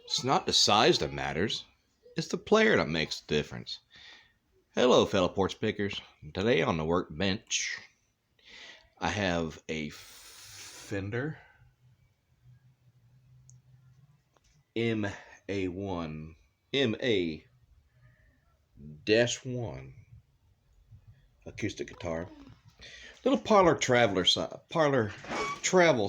It's not the size that matters, it's the player that makes the difference. Hello, fellow porch pickers. Today on the workbench, I have a Fender MA1 MA-1 acoustic guitar. Little Parlour travel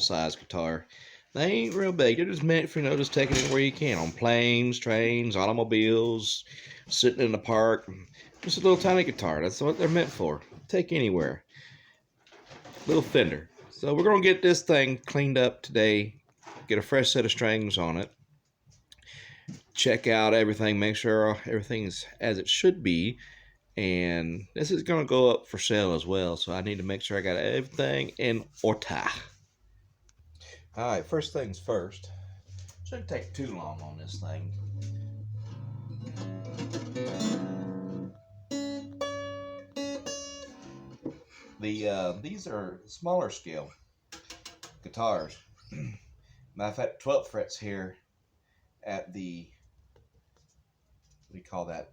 size guitar. They ain't real big. They're just meant for, just taking it where you can, on planes, trains, automobiles, sitting in the park. Just a little tiny guitar. That's what they're meant for. Take anywhere. Little Fender. So we're gonna get this thing cleaned up today. Get a fresh set of strings on it. Check out everything. Make sure everything's as it should be. And this is going to go up for sale as well, so I need to make sure I got everything in order. Alright, first things first. Shouldn't take too long on this thing. These are smaller scale guitars. Matter of fact, 12 frets here at the, what do you call that?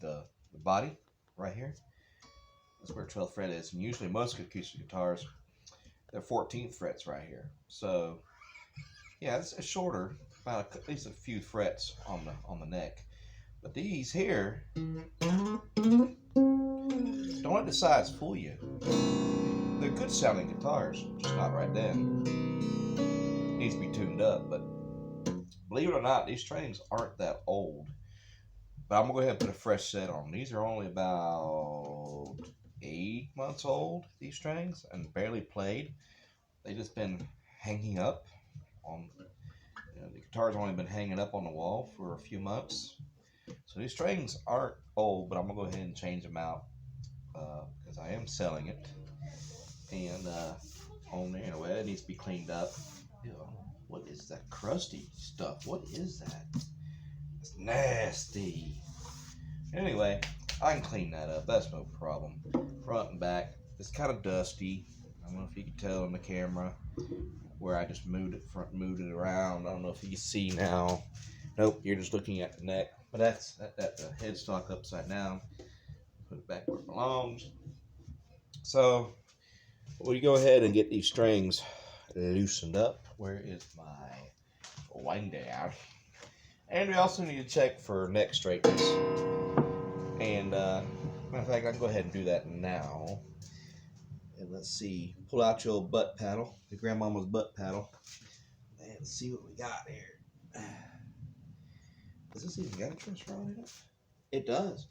The body right here. That's where 12th fret is, and usually most acoustic guitars, they're 14th frets right here. So yeah, it's shorter, about at least a few frets on the neck. But these here, don't let the size fool you. They're good sounding guitars, just not right then. Needs to be tuned up, but believe it or not, these strings aren't that old. But I'm gonna go ahead and put a fresh set on. These are only about 8 months old, these strings, and barely played. They just been hanging up on, the guitar's only been hanging up on the wall for a few months. So these strings aren't old, but I'm gonna go ahead and change them out because I am selling it. And on there, anyway, it needs to be cleaned up. Ew, what is that crusty stuff? What is that? It's nasty. Anyway, I can clean that up. That's no problem. Front and back. It's kind of dusty. I don't know if you can tell in the camera where I just moved it around. I don't know if you can see now. Nope, you're just looking at the neck. But that's the headstock upside down. Put it back where it belongs. So we go ahead and get these strings loosened up. Where is my winder? And we also need to check for neck straightness. And matter of fact, I can go ahead and do that now. And let's see, pull out your butt paddle, your grandmama's butt paddle, and see what we got here. Does this even got a truss rod in it? It does.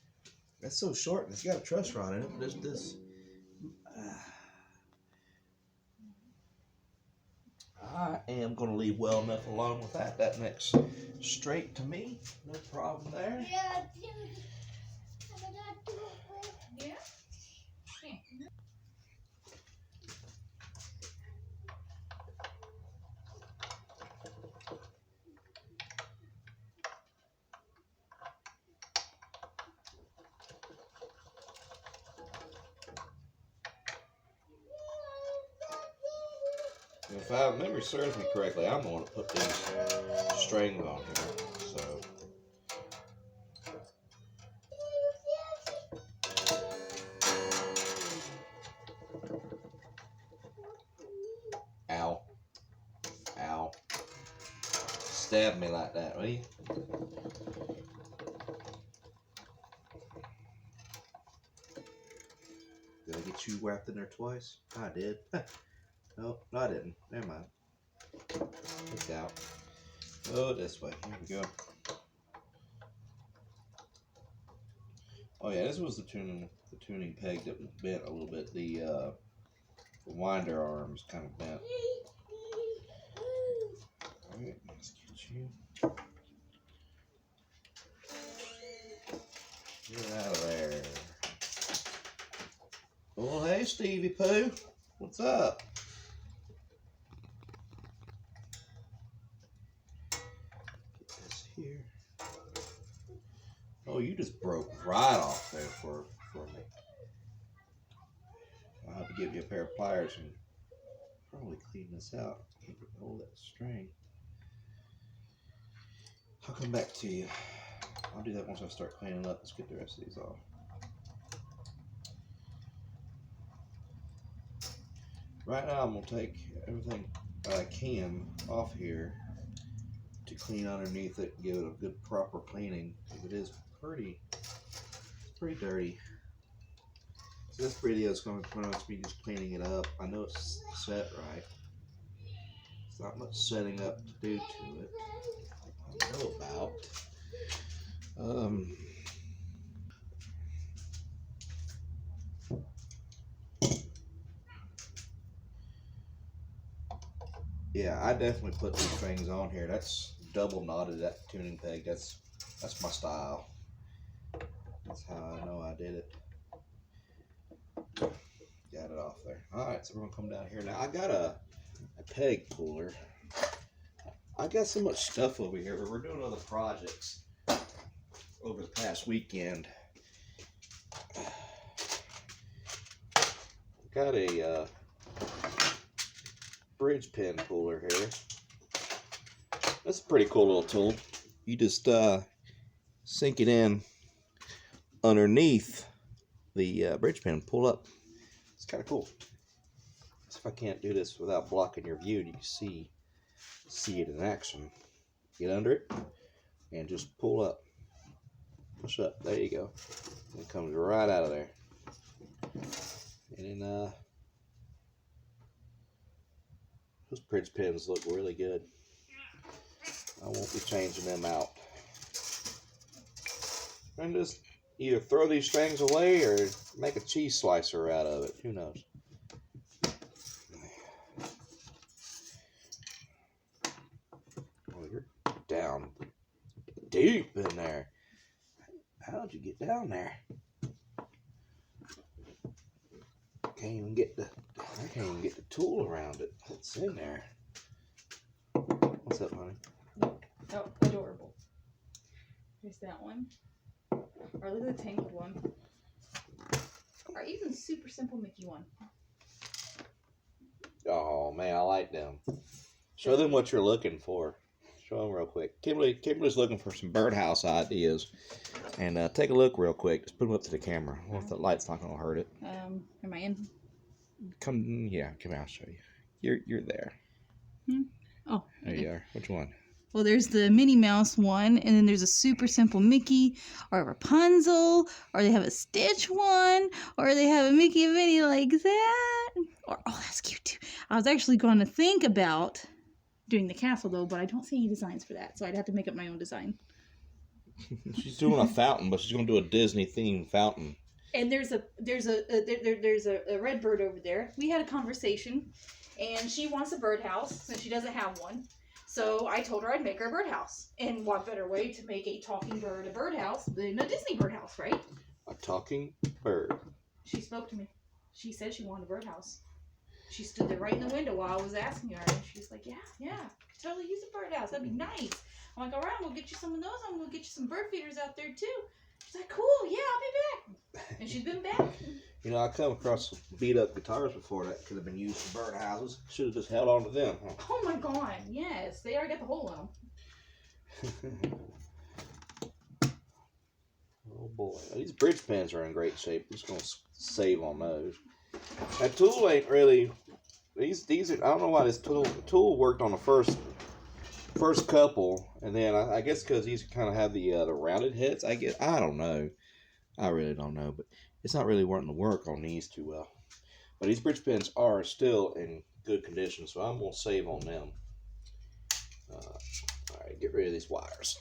That's so short, and it's got a truss rod in it. There's this. I am going to leave well enough alone with that. That neck's straight to me. No problem there. Yeah. If I memory serves me correctly, I'm the one to put these strings on here. So. Ow. Ow. Stab me like that, will you? Did I get you wrapped in there twice? I did. No, I didn't. Never mind. It's out. Oh, this way. Here we go. Oh yeah, this was the tuning peg that was bent a little bit. The winder arm's kind of bent. Alright, let's get you. Get out of there. Oh, hey, Stevie Pooh. What's up? Get this here. Oh, you just broke right off there for me. I'll have to give you a pair of pliers and probably clean this out. Can't get hold of that string. I'll come back to you. I'll do that once I start cleaning up. Let's get the rest of these off. Right now I'm going to take everything I can off here to clean underneath it and give it a good proper cleaning. It is pretty dirty. So this video is going to pretty much be just cleaning it up. I know it's set right. It's not much setting up to do to it. I know about. Yeah, I definitely put these things on here. That's double knotted, that tuning peg. That's my style. That's how I know I did it. Got it off there. Alright, so we're gonna come down here. Now I got a peg puller. I got so much stuff over here, but we're doing other projects over the past weekend. Got a bridge pin puller here. That's a pretty cool little tool. You just sink it in underneath the bridge pin, pull up. It's kind of cool. So if I can't do this without blocking your view, you can see it in action. Get under it and just pull up. Push up. There you go. It comes right out of there. And then those bridge pins look really good. I won't be changing them out. And just either throw these things away or make a cheese slicer out of it. Who knows? Oh, you're down deep in there. How'd you get down there? I can't even get the tool around it. It's in there. What's up, honey? Oh, adorable. There's that one. Or look at the tangled one. Or even super simple Mickey one. Oh man, I like them. Show them what you're looking for. Show them real quick. Kimberly's looking for some birdhouse ideas. And take a look real quick. Just put them up to the camera. I wonder if the light's not gonna hurt it. Am I in? Come here, I'll show you. You're there. Oh. There you are. Which one? Well, there's the Minnie Mouse one, and then there's a super simple Mickey, or a Rapunzel, or they have a Stitch one, or they have a Mickey and Minnie like that. Or, oh, that's cute too. I was actually going to think about doing the castle though, but I don't see any designs for that, so I'd have to make up my own design. She's doing a fountain, but she's going to do a Disney themed fountain. And there's a red bird over there. We had a conversation, and she wants a birdhouse since she doesn't have one. So I told her I'd make her a birdhouse. And what better way to make a talking bird a birdhouse than a Disney birdhouse, right? A talking bird. She spoke to me. She said she wanted a birdhouse. She stood there right in the window while I was asking her, and she's like, yeah, I could totally use a birdhouse. That'd be nice. I'm like, all right, we'll get you some of those. I'm going to get you some bird feeders out there, too. She's like, cool, yeah, I'll be back. And she's been back. You know, I come across some beat-up guitars before that could have been used for birdhouses. Should have just held on to them, huh? Oh, my God, yes. They already got the hole in them. Oh, boy. These bridge pins are in great shape. I'm just going to save on those. That tool ain't really... These are... I don't know why this tool worked on the first couple, and then I guess because these kind of have the rounded heads. I don't know. I really don't know, but it's not really wanting to work on these too well. But these bridge pins are still in good condition, so I'm gonna save on them. All right, get rid of these wires.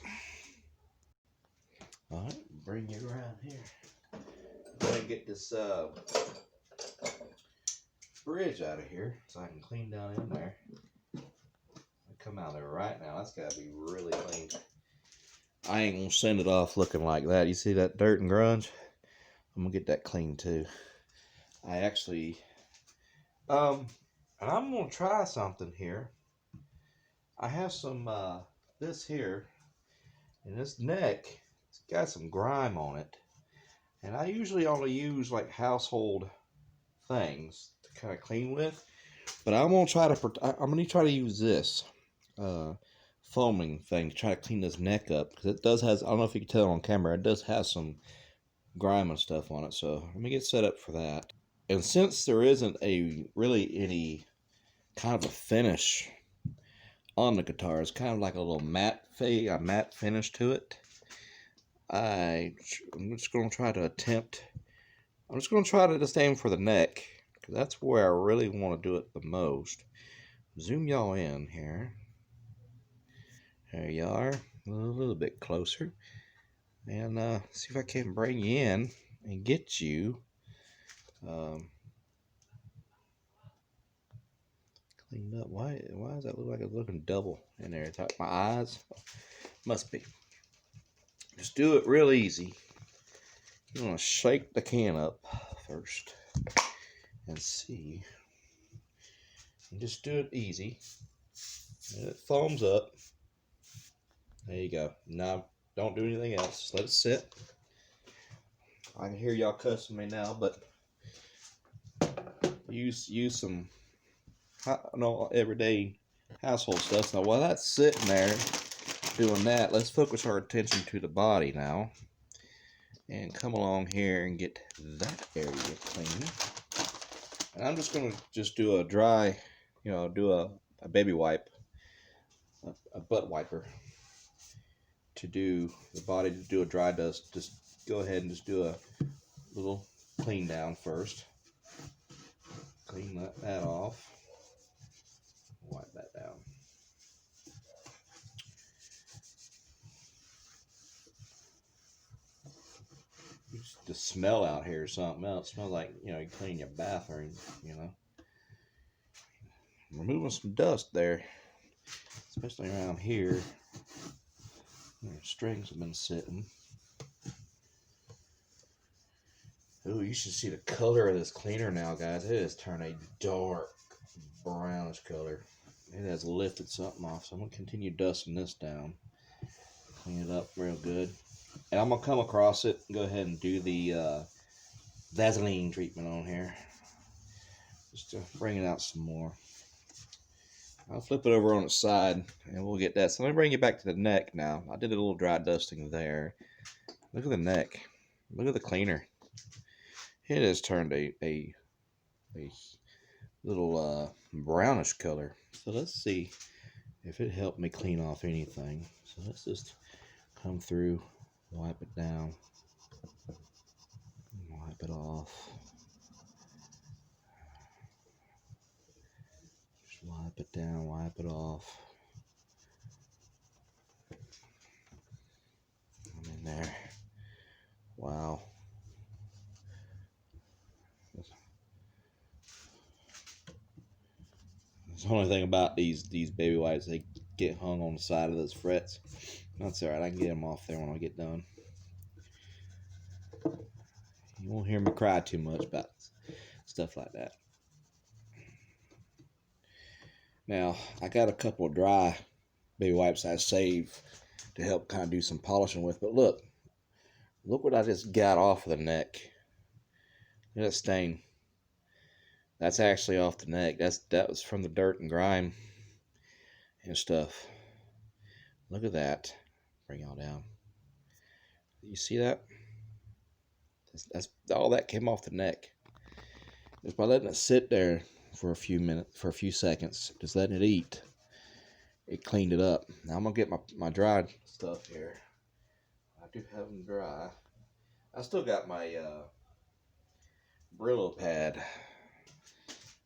All right, bring you around here. Go ahead and get this bridge out of here so I can clean down in there. Come out there right now. That's got to be really clean. I ain't gonna send it off looking like that. You see that dirt and grunge? I'm gonna get that clean too. I actually and I'm gonna try something here. I have some this here, and this neck, it's got some grime on it, and I usually only use like household things to kind of clean with, but I'm gonna try to use this foaming thing to try to clean this neck up, because it does has, I don't know if you can tell on camera, it does have some grime and stuff on it. So let me get set up for that. And since there isn't really any kind of a finish on the guitar, it's kind of like a little matte finish to it. I'm just going to try to just aim for the neck, because that's where I really want to do it the most. Zoom y'all in here. There you are, a little bit closer. And see if I can bring you in and get you cleaned up. Why does that look like it's looking double in there? It's like my eyes? Must be. Just do it real easy. You want to shake the can up first and see. And just do it easy. And it foams up. There you go. Now, don't do anything else. Just let it sit. I can hear y'all cussing me now, but use some everyday household stuff. Now, while that's sitting there doing that, let's focus our attention to the body now. And come along here and get that area clean. And I'm just going to do a dry, do a baby wipe, a butt wiper to do the body, to do a dry dust. Just go ahead and just do a little clean down first. Clean that off. Wipe that down. The smell out here is something else. It smells like, you clean your bathroom, Removing some dust there, especially around here where strings have been sitting. Oh, you should see the color of this cleaner now, guys. It has turned a dark brownish color. It has lifted something off, so I'm going to continue dusting this down. Clean it up real good. And I'm going to come across it and go ahead and do the Vaseline treatment on here. Just to bring it out some more. I'll flip it over on its side and we'll get that. So let me bring you back to the neck now. I did a little dry dusting there. Look at the neck. Look at the cleaner. It has turned a little brownish color. So let's see if it helped me clean off anything. So let's just come through, wipe it down, wipe it off. Just wipe it down, wipe it off. I'm in there. Wow. The only thing about these baby wipes, they get hung on the side of those frets. That's alright, I can get them off there when I get done. You won't hear me cry too much about stuff like that. Now, I got a couple of dry baby wipes I saved to help kind of do some polishing with, but look what I just got off of the neck. Look at that stain. That's actually off the neck. That was from the dirt and grime and stuff. Look at that. Bring y'all down. You see that? That's all that came off the neck. Just by letting it sit there for a few seconds, just letting it eat, it cleaned it up. Now I'm gonna get my dried stuff here. I do have them dry. I still got my Brillo pad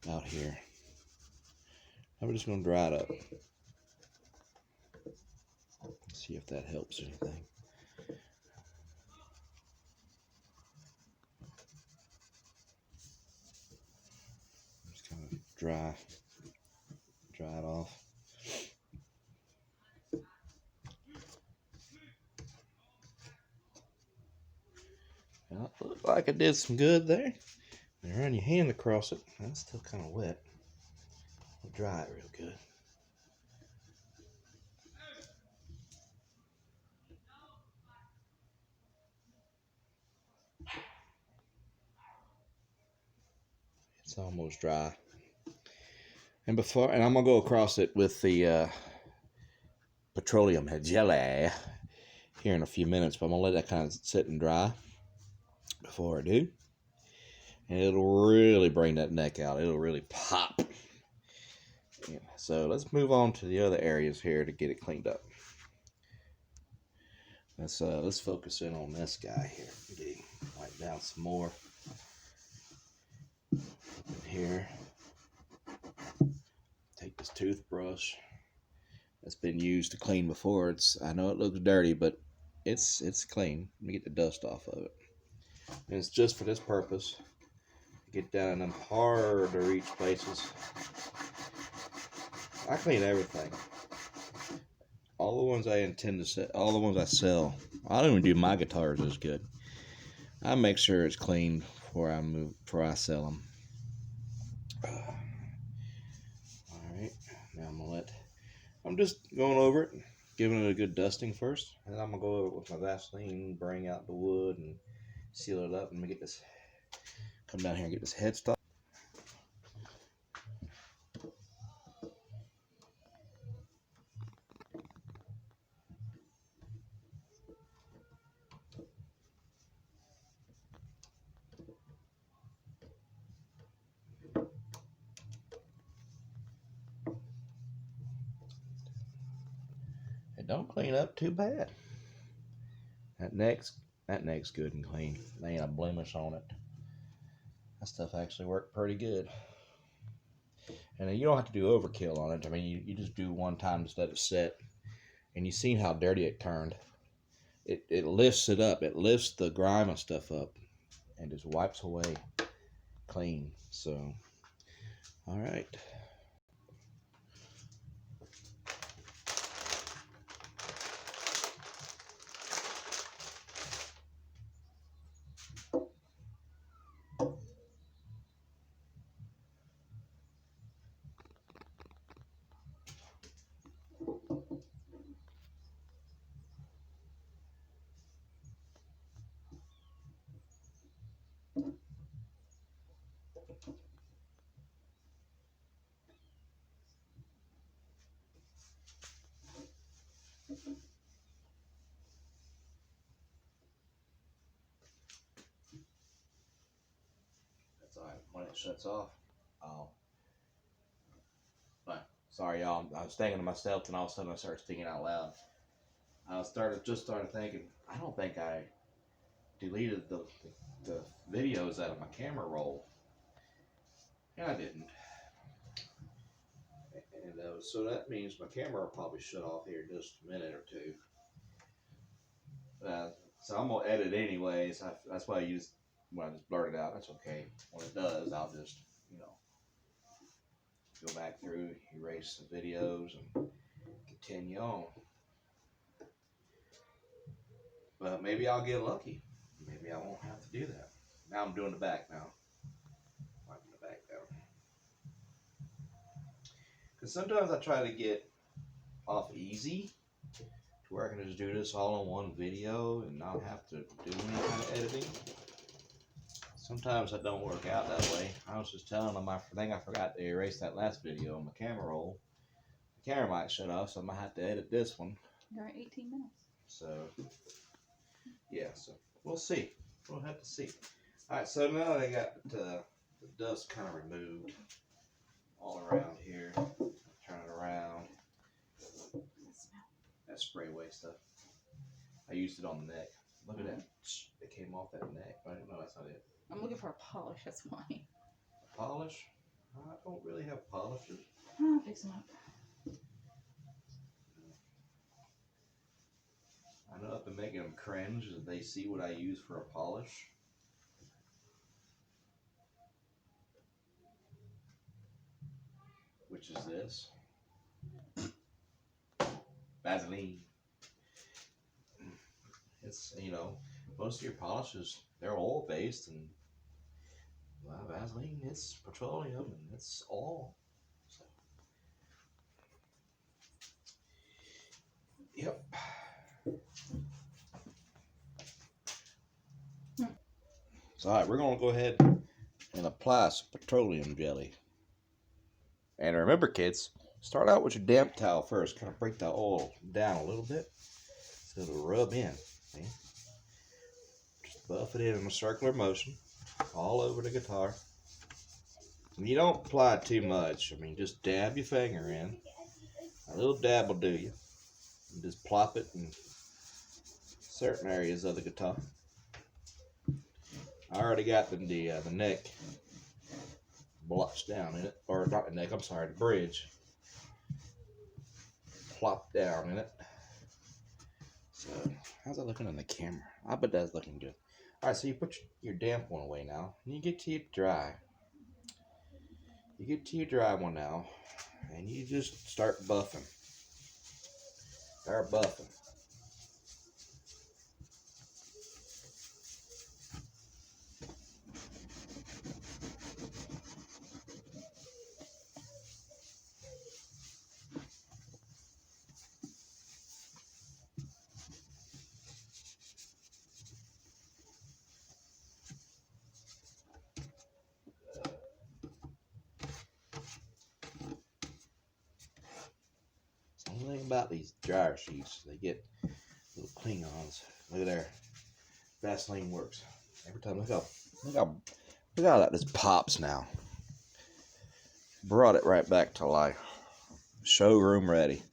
out here. I'm just gonna dry it up. See if that helps anything. Just kind of dry it off. Well, it looked like I did some good there. And run your hand across it. That's still kind of wet. We'll dry it real good. It's almost dry. And I'm gonna go across it with the petroleum jelly here in a few minutes, but I'm gonna let that kind of sit and dry before I do. And it'll really bring that neck out. It'll really pop. Yeah, so let's move on to the other areas here to get it cleaned up. Let's focus in on this guy here. Get him wipe down some more. In here. Take this toothbrush that's been used to clean before. I know it looks dirty, but it's clean. Let me get the dust off of it. And it's just for this purpose. Get down in them hard to reach places. I clean everything. All the ones I intend to sell, all the ones I sell. I don't even do my guitars as good. I make sure it's clean before I sell them. All right, now I'm just going over it, giving it a good dusting first, and then I'm gonna go over it with my Vaseline, bring out the wood, and seal it up. And let me come down here and get this headstock. It don't clean up too bad. That neck's good and clean. There ain't a blemish on it. That stuff actually worked pretty good. And you don't have to do overkill on it. I mean, you just do one time, just let it set. And you seen how dirty it turned. It lifts it up. It lifts the grime and stuff up and just wipes away clean. So, all right. That's all right. When it shuts off, sorry, y'all. I was thinking to myself, and all of a sudden I started speaking out loud. I started thinking. I don't think I deleted the videos out of my camera roll, and I didn't. And so that means my camera will probably shut off here in just a minute or two. So I'm gonna edit anyways. That's why I just blurt it out. That's okay. When it does, I'll just go back through, erase the videos, and continue on. But maybe I'll get lucky. Maybe I won't have to do that. Now I'm doing the back now. Wiping the back down. Because sometimes I try to get off easy to where I can just do this all in one video and not have to do any kind of editing. Sometimes that don't work out that way. I was just telling them I forgot to erase that last video on my camera roll. The camera might shut off, so I might have to edit this one. You're at 18 minutes. So, yeah, so we'll see. We'll have to see. Alright, so now they got the dust kind of removed all around here. Turn it around. That spray away stuff. I used it on the neck. Look at that. It came off that neck. I didn't know that's not it. I'm looking for a polish, that's why. Polish? I don't really have polishes. I'll fix them up. I know I've been making them cringe as they see what I use for a polish. Which is this. Vaseline. It's, most of your polishes, they're oil based, and Vaseline, it's petroleum, and it's oil. So, yep. So, all right, we're going to go ahead and apply some petroleum jelly. And remember, kids, Start out with your damp towel first. Kind of break the oil down a little bit so it'll rub in. See? Just buff it in a circular motion all over the guitar. And you don't apply too much. I mean, just dab your finger in. A little dab will do you. And just plop it in certain areas of the guitar. I already got the neck blotched down in it, or not the neck, I'm sorry, the bridge plopped down in it. So, how's that looking on the camera? I bet that's looking good. Alright, so you put your damp one away now, and you get to your dry. You get to your dry one now, and you just start buffing. Start buffing. The only thing about these dryer sheets, they get little Klingons. Look at there. Vaseline works. Every time, look how that this pops now. Brought it right back to life. Showroom ready.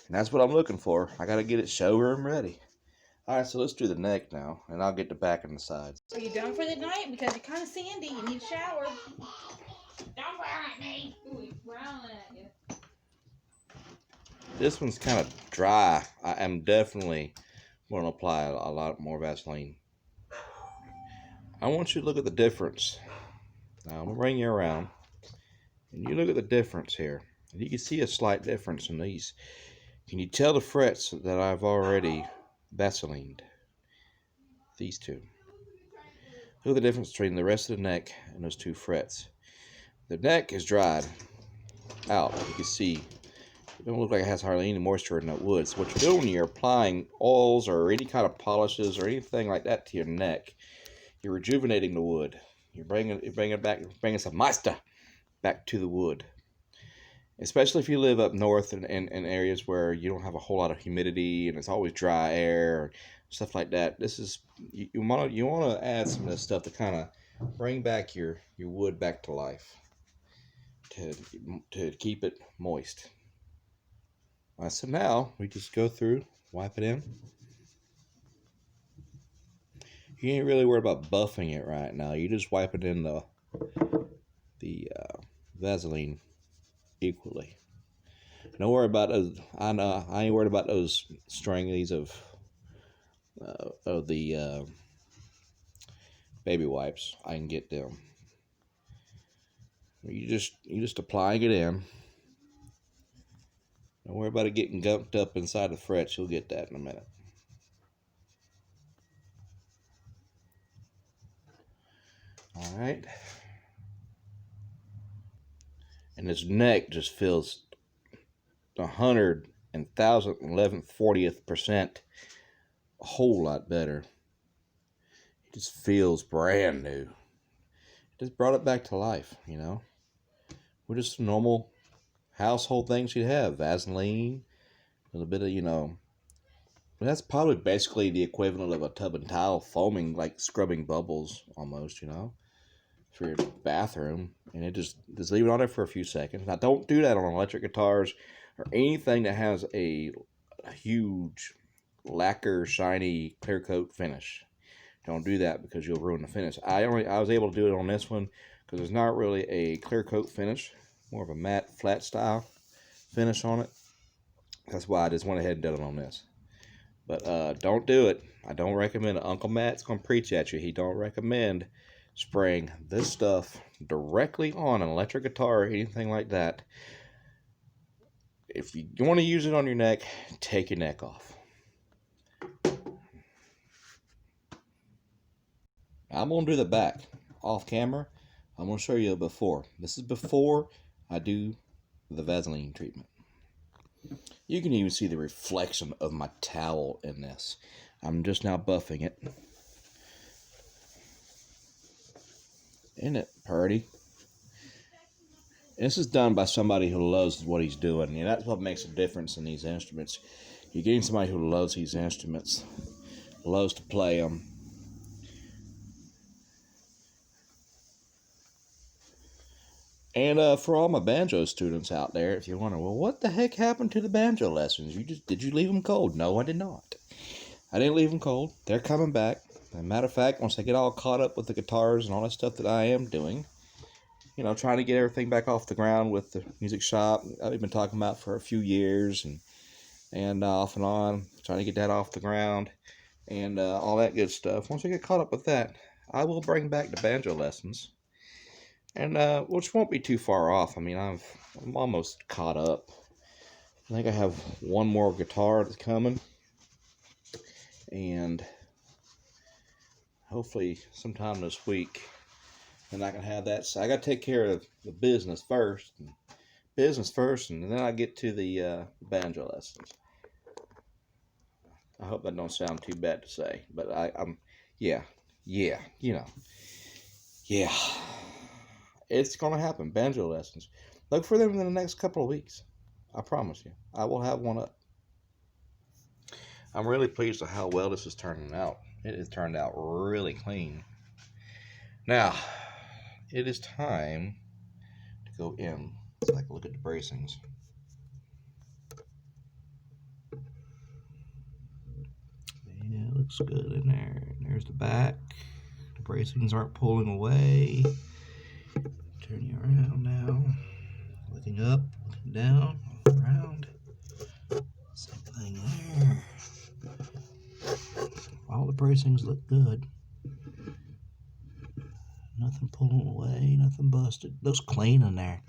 And that's what I'm looking for. I gotta get it showroom ready. Alright, so let's do the neck now, and I'll get the back and the sides. Are you done for the night? Because you're kind of sandy. You need a shower. Don't frown at me. Ooh, he's frowning at you. This one's kind of dry. I am definitely going to apply a lot more Vaseline. I want you to look at the difference. Now, I'm going to bring you around, and you look at the difference here. And you can see a slight difference in these. Can you tell the frets that I've already Vaselined? These two. Look at the difference between the rest of the neck and those two frets. The neck is dried out. You can see it don't look like it has hardly any moisture in that wood. So what you're doing, you're applying oils or any kind of polishes or anything like that to your neck. You're rejuvenating the wood. You're bringing some moisture back to the wood. Especially if you live up north in areas where you don't have a whole lot of humidity and it's always dry air, stuff like that. This is you want to add some of this stuff to kind of bring back your wood back to life, to keep it moist. All right, so now we just go through, wipe it in. You ain't really worried about buffing it right now. You just wipe it in the Vaseline equally. Don't worry about those. I ain't worried about those stringies of the baby wipes. I can get them. You just applying it in. Don't worry about it getting gunked up inside the frets. You'll get that in a minute. All right. And this neck just feels 100 and 1,011/40th% a whole lot better. It just feels brand new. It just brought it back to life, you know. We're just normal household things you'd have. Vaseline, a little bit of, you know. That's probably basically the equivalent of a tub and towel foaming, like scrubbing bubbles almost, you know, for your bathroom. And it just leave it on there for a few seconds. Now, don't do that on electric guitars or anything that has a huge lacquer, shiny, clear coat finish. Don't do that because you'll ruin the finish. I was able to do it on this one because there's not really a clear coat finish, more of a matte, flat style finish on it. That's why I just went ahead and did it on this. But don't do it. I don't recommend it. Uncle Matt's going to preach at you. He don't recommend spraying this stuff directly on an electric guitar or anything like that. If you want to use it on your neck, take your neck off. I'm going to do the back off camera. I'm going to show you a before. This is before I do the Vaseline treatment. You can even see the reflection of my towel in this. I'm just now buffing it. Isn't it pretty? This is done by somebody who loves what he's doing, and that's what makes a difference in these instruments. You're getting somebody who loves these instruments, loves to play them. And for all my banjo students out there, if you're wondering, well, what the heck happened to the banjo lessons? Did you leave them cold? No, I did not. I didn't leave them cold. They're coming back. As a matter of fact, once I get all caught up with the guitars and all that stuff that I am doing, you know, trying to get everything back off the ground with the music shop I've been talking about for a few years, and off and on, trying to get that off the ground, and all that good stuff. Once I get caught up with that, I will bring back the banjo lessons, and which won't be too far off. I mean, I'm almost caught up. I think I have one more guitar that's coming, and hopefully sometime this week, and I can have that. So I got to take care of the business first, and then I get to the banjo lessons. I hope that don't sound too bad to say, but I'm, yeah, you know, yeah, it's gonna happen. Banjo lessons. Look for them in the next couple of weeks. I promise you, I will have one up. I'm really pleased with how well this is turning out. It has turned out really clean. Now, it is time to go in. Let's take a look at the bracings. Yeah, it looks good in there. There's the back. The bracings aren't pulling away. Turn you around now. Looking up, looking down, around. Same thing there. All the bracings look good. Nothing pulling away, nothing busted. Looks clean in there.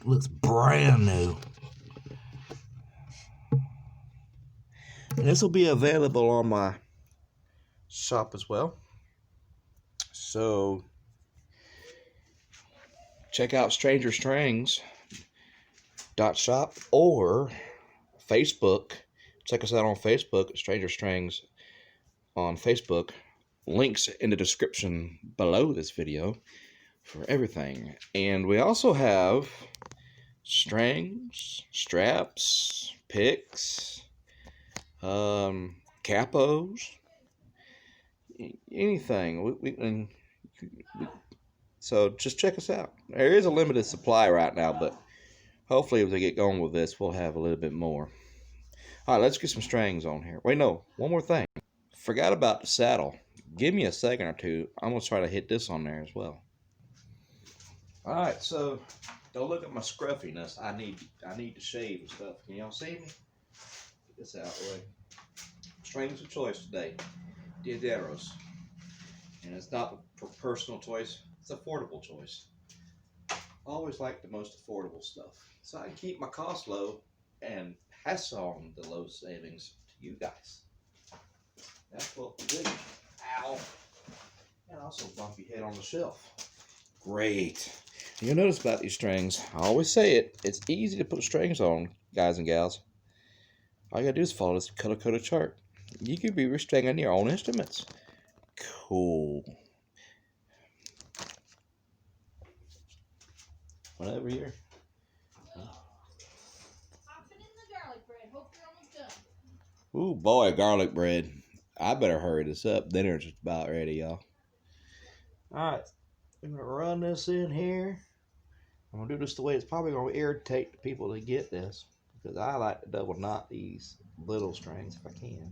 Looks brand new. And this will be available on my shop as well. So check out strangerstrings.shop or Facebook. Check us out on Facebook at Stranger Strings on Facebook. Links in the description below this video for everything. And we also have strings, straps, picks, capos, anything. So just check us out. There is a limited supply right now, but hopefully as we get going with this, we'll have a little bit more. All right, let's get some strings on here. Wait, no, one more thing. Forgot about the saddle. Give me a second or two. I'm going to try to hit this on there as well. All right, so don't look at my scruffiness. I need to shave and stuff. Can y'all see me? Get this out of the way. Strings of choice today. Diaderos. And it's not a personal choice. It's affordable choice. I always like the most affordable stuff. So I can keep my costs low and pass on the low savings to you guys. That's what we do. Ow. And also bump your head on the shelf. Great. You'll notice about these strings, I always say it, it's easy to put strings on, guys and gals. All you gotta do is follow this color-coded chart. You could be restringing your own instruments. Cool. Whatever here. Ooh, boy, garlic bread. I better hurry this up. Dinner's just about ready, y'all. Alright, I'm going to run this in here. I'm going to do this the way it's probably going to irritate the people that get this, because I like to double knot these little strings if I can.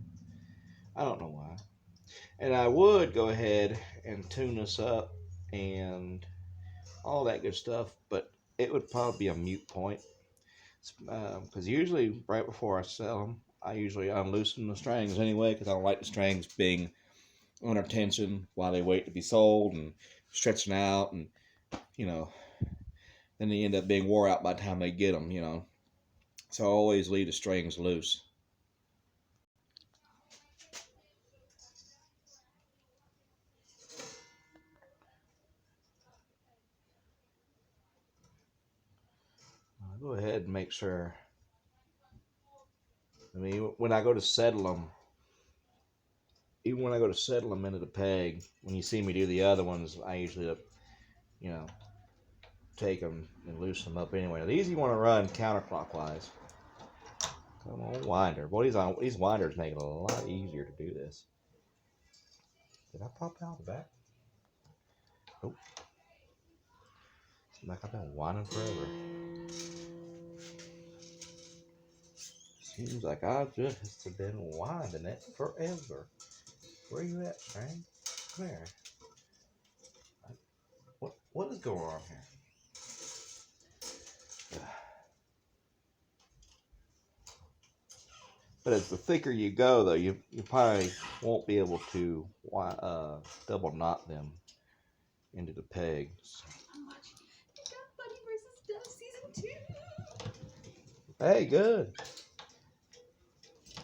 I don't know why. And I would go ahead and tune this up and all that good stuff, but it would probably be a moot point. Because usually right before I sell them, I usually unloosen the strings anyway, because I don't like the strings being under tension while they wait to be sold and stretching out, and you know, then they end up being wore out by the time they get them, you know. So I always leave the strings loose. I'll go ahead and make sure. I mean, when I go to settle them, even when I go to settle them into the peg, when you see me do the other ones, I usually, you know, take them and loosen them up anyway. Now, these you want to run counterclockwise. Come on, winder. Boy, these winders make it a lot easier to do this. Did I pop out the back? Nope. Seems like I've been winding forever. Seems like I've just been winding it forever. Where you at, Frank? Come here. What is going on here? But as the thicker you go, though, you probably won't be able to double knot them into the pegs. I'm watching Buddy vs. Dove season 2. Hey, good.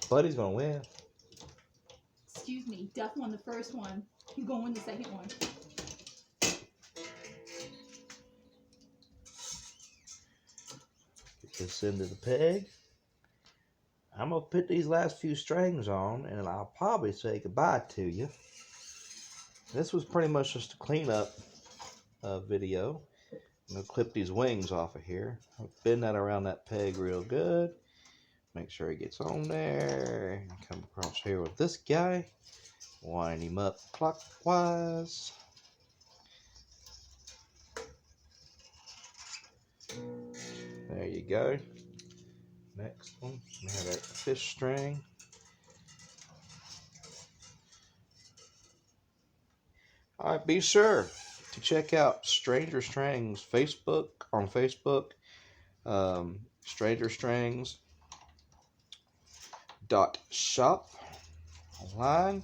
Buddy's gonna win. Excuse me, Duff won the first one. You gonna win the second one. Get this into the peg. I'm gonna put these last few strings on, and I'll probably say goodbye to you. This was pretty much just a cleanup video. I'm gonna clip these wings off of here. I'll bend that around that peg real good. Make sure he gets on there. Come across here with this guy. Wind him up clockwise. There you go. Next one, we have that fish string. All right, be sure to check out Stranger Strings on Facebook, strangerstrings.shop online,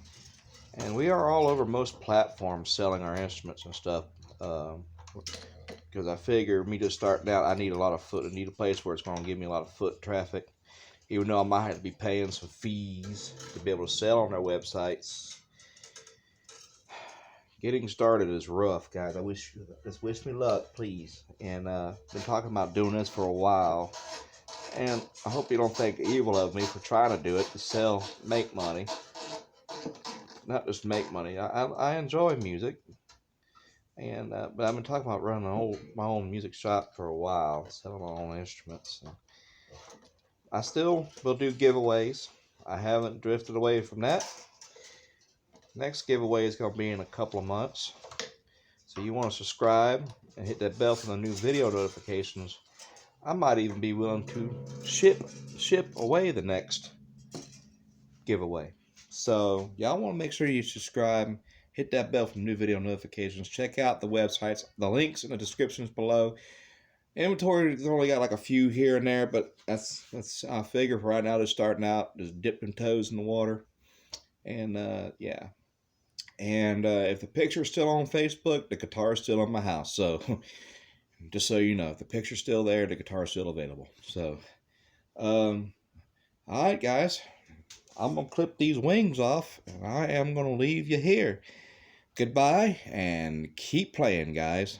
and we are all over most platforms selling our instruments and stuff. Because I figure me just starting out, I need a place where it's going to give me a lot of foot traffic. Even though I might have to be paying some fees to be able to sell on their websites. Getting started is rough, guys. Just wish me luck, please. And been talking about doing this for a while. And I hope you don't think evil of me for trying to do it to make money. Not just make money. I enjoy music. And but I've been talking about running my own music shop for a while, selling my own instruments. And I still will do giveaways. I haven't drifted away from that. Next giveaway is going to be in a couple of months. So you want to subscribe and hit that bell for the new video notifications. I might even be willing to ship away the next giveaway. So y'all want to make sure you subscribe. Hit that bell for new video notifications. Check out the websites. The links in the descriptions below. Inventory's only got like a few here and there, but that's I figure for right now, just starting out, just dipping toes in the water. And yeah. And if the picture's still on Facebook, the guitar's still on my house. So just so you know, if the picture's still there, the guitar's still available. So, all right, guys. I'm going to clip these wings off, and I am going to leave you here. Goodbye, and keep playing, guys.